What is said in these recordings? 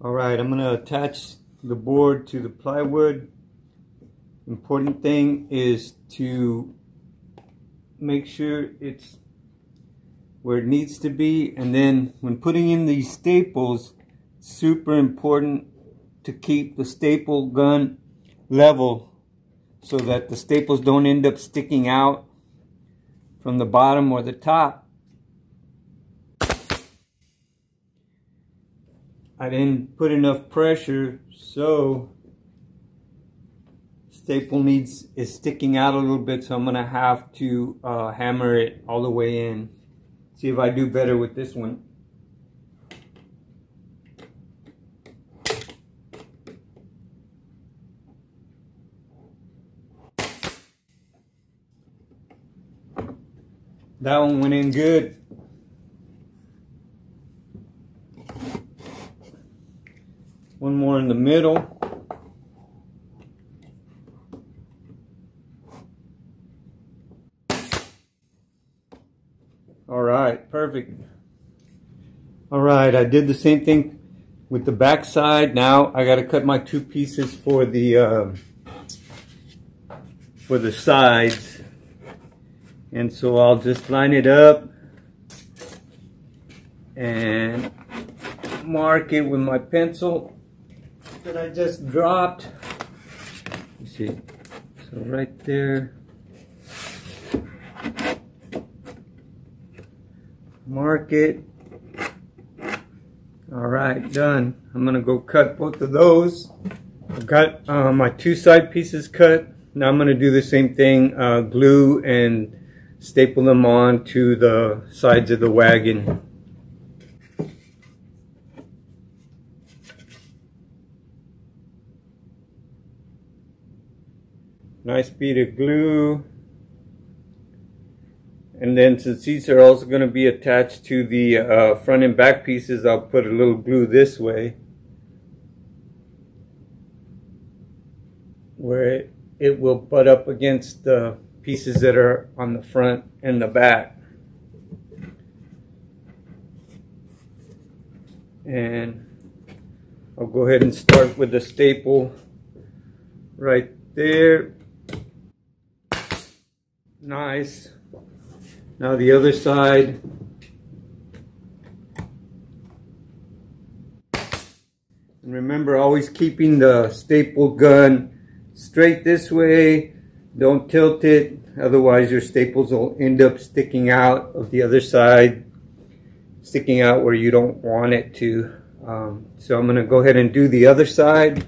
Alright, I'm going to attach the board to the plywood. Important thing is to make sure it's where it needs to be, and then when putting in these staples, super important to keep the staple gun level so that the staples don't end up sticking out from the bottom or the top. I didn't put enough pressure, so staple is sticking out a little bit, so I'm gonna have to hammer it all the way in. See if I do better with this one. That one went in good. One more in the middle. All right, perfect. All right, I did the same thing with the back side. Now I got to cut my two pieces for the sides, and so I'll just line it up and mark it with my pencil that I just dropped. You see, so right there. Mark it. All right, done. I'm gonna go cut both of those. I've got my two side pieces cut. Now I'm gonna do the same thing, glue and staple them on to the sides of the wagon. Nice bead of glue. And then since these are also going to be attached to the front and back pieces, I'll put a little glue this way where it will butt up against the pieces that are on the front and the back. And I'll go ahead and start with the staple right there. Nice. Now the other side. And remember, always keeping the staple gun straight this way. Don't tilt it, otherwise your staples will end up sticking out of the other side, sticking out where you don't want it to. So I'm going to go ahead and do the other side.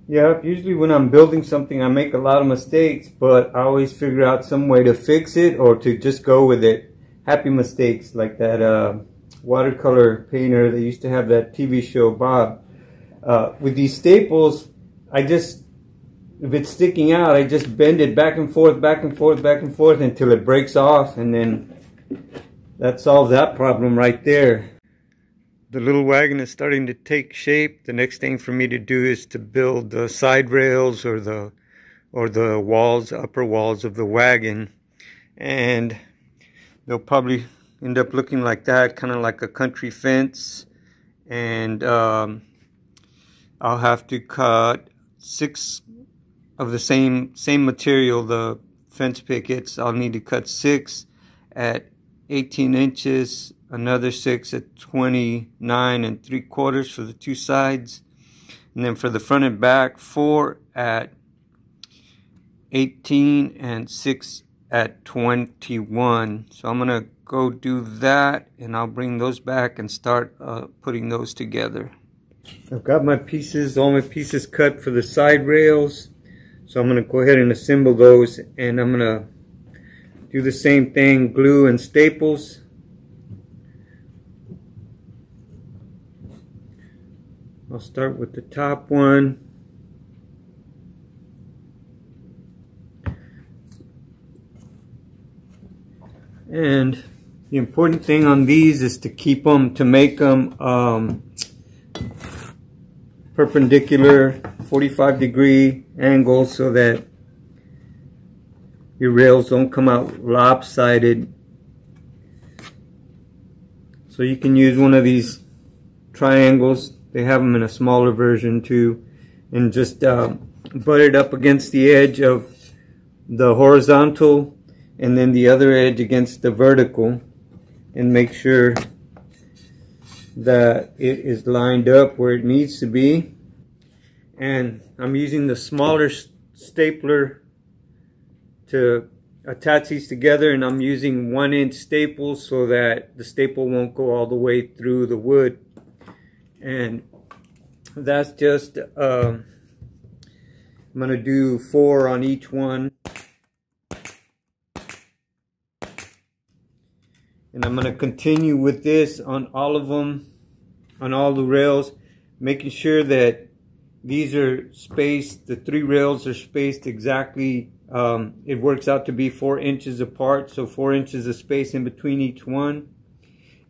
Yeah, usually when I'm building something I make a lot of mistakes, but I always figure out some way to fix it or to just go with it. Happy mistakes, like that watercolor painter that used to have that TV show, Bob. With these staples, if it's sticking out, I just bend it back and forth, back and forth, back and forth until it breaks off, and then that solves that problem right there. The little wagon is starting to take shape. The next thing for me to do is to build the side rails or the walls, upper walls of the wagon, and they'll probably end up looking like that, kind of like a country fence. And I'll have to cut 6 of the same material, the fence pickets. I'll need to cut 6 at 18 inches, another 6 at 29 3/4 for the two sides, and then for the front and back, 4 at 18 and 6 at 21. So I'm gonna go do that, and I'll bring those back and start putting those together. I've got my pieces, all my pieces cut for the side rails, so I'm gonna go ahead and assemble those, and I'm gonna do the same thing, glue and staples. I'll start with the top one. And the important thing on these is to keep them, to make them perpendicular, 45-degree angle, so that your rails don't come out lopsided. So you can use one of these triangles They have them in a smaller version too. And just butt it up against the edge of the horizontal and then the other edge against the vertical, and make sure that it is lined up where it needs to be. And I'm using the smaller stapler to attach these together, and I'm using 1-inch staples so that the staple won't go all the way through the wood. And that's just I'm gonna do 4 on each one, and I'm gonna continue with this on all of them, on all the rails, making sure that these are spaced, the 3 rails are spaced exactly. It works out to be 4 inches apart, so 4 inches of space in between each one.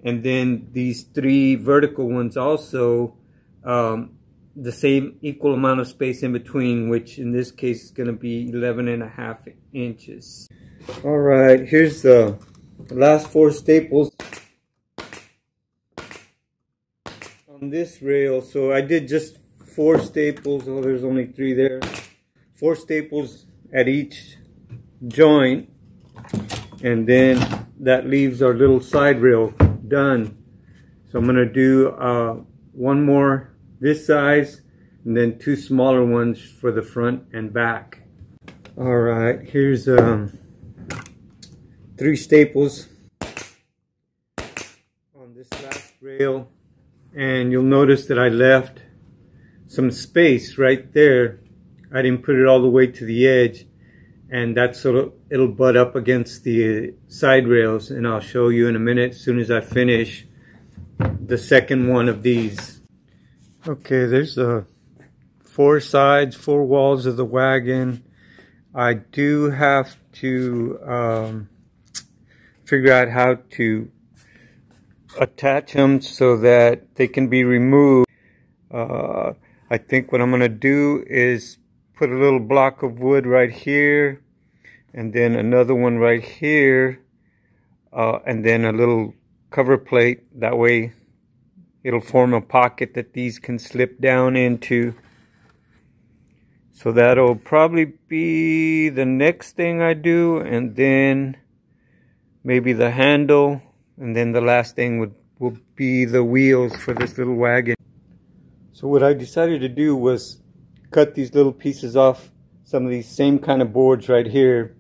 And then these 3 vertical ones also, the same equal amount of space in between, which in this case is going to be 11.5 inches. All right, here's the last 4 staples on this rail. So I did just 4 staples. Oh, there's only 3 there. 4 staples at each joint, and then that leaves our little side rail done. So I'm going to do 1 more this size, and then 2 smaller ones for the front and back. All right, here's 3 staples on this last rail, and you'll notice that I left some space right there. I didn't put it all the way to the edge, and that's so it'll butt up against the side rails, and I'll show you in a minute as soon as I finish the second one of these. Okay, there's 4 sides, 4 walls of the wagon. I do have to figure out how to attach them so that they can be removed. I think what I'm going to do is put a little block of wood right here, and then another one right here, and then a little cover plate. That way it'll form a pocket that these can slip down into. So that'll probably be the next thing I do, and then maybe the handle, and then the last thing will be the wheels for this little wagon. So what I decided to do was cut these little pieces off some of these same kind of boards right here,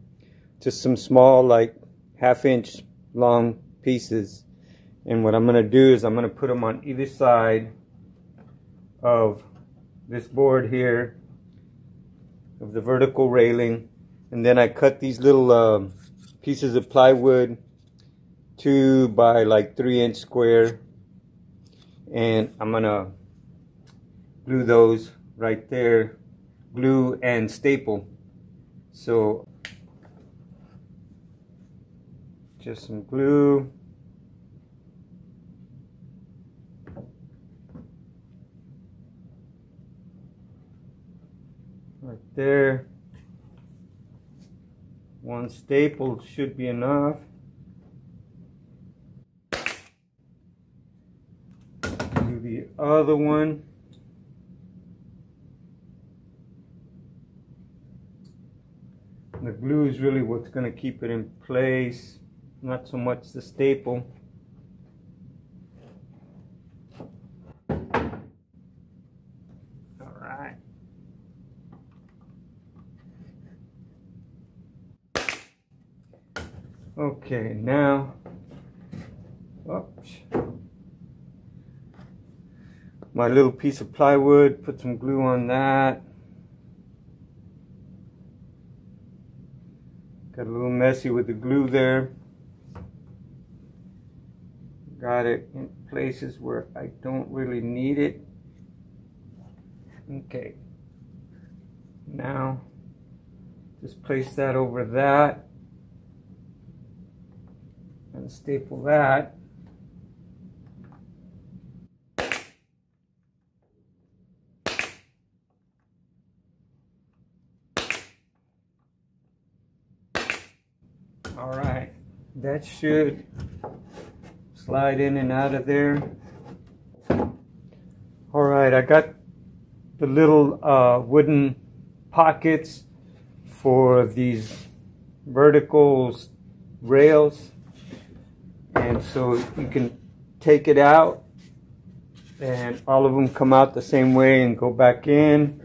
just some small, like 1/2 inch long pieces. And what I'm going to do is I'm going to put them on either side of this board here, of the vertical railing. And then I cut these little pieces of plywood 2 by like 3-inch square, and I'm going to glue those right there, glue and staple. So just some glue, right there. 1 staple should be enough. Do the other one. The glue is really what's going to keep it in place, not so much the staple. All right. Okay, now, oops, my little piece of plywood, put some glue on that. Got a little messy with the glue there. Got it in places where I don't really need it. Okay. Now, just place that over that and staple that. All right, that should slide in and out of there. All right. Alright, I got the little wooden pockets for these vertical rails, and so you can take it out and all of them come out the same way and go back in.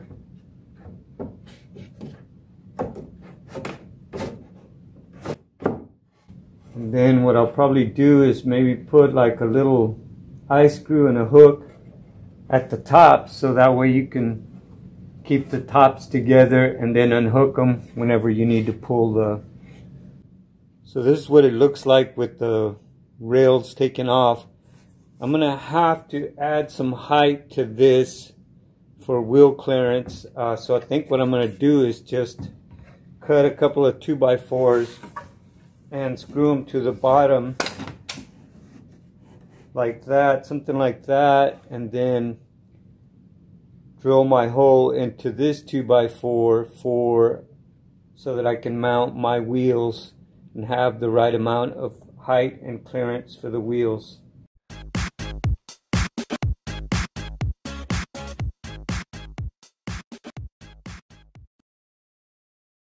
And then what I'll probably do is maybe put like a little eye screw and a hook at the top, so that way you can keep the tops together and then unhook them whenever you need to pull the... So this is what it looks like with the rails taken off. I'm gonna have to add some height to this for wheel clearance. So I think what I'm gonna do is just cut a couple of 2x4s and screw them to the bottom like that, something like that, and then drill my hole into this 2x4 so that I can mount my wheels and have the right amount of height and clearance for the wheels.